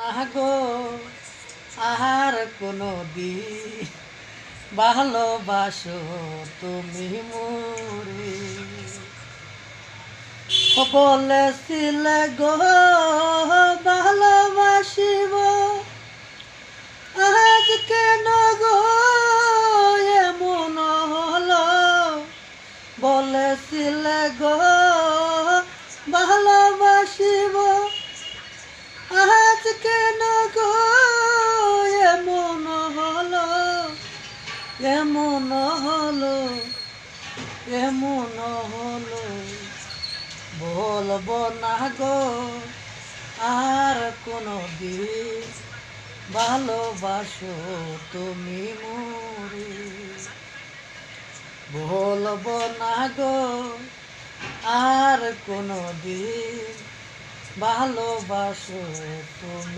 না গো আর কোনো দিন ভালোবাসো তুমি মোরে। বলেছিলে গো ভালোবাসিব, আজ কেন গো এমন হলো? বলেছিলে গো ভালোবাসিব, আজ কেন গো এমন হলো? এমন হলো, এমন হলো। বলবো না গো আর কোনো দিন ভালোবাসো তুমি মোরে। বলবো না গো আর কোনো দিন ভালোবাসো তুমি।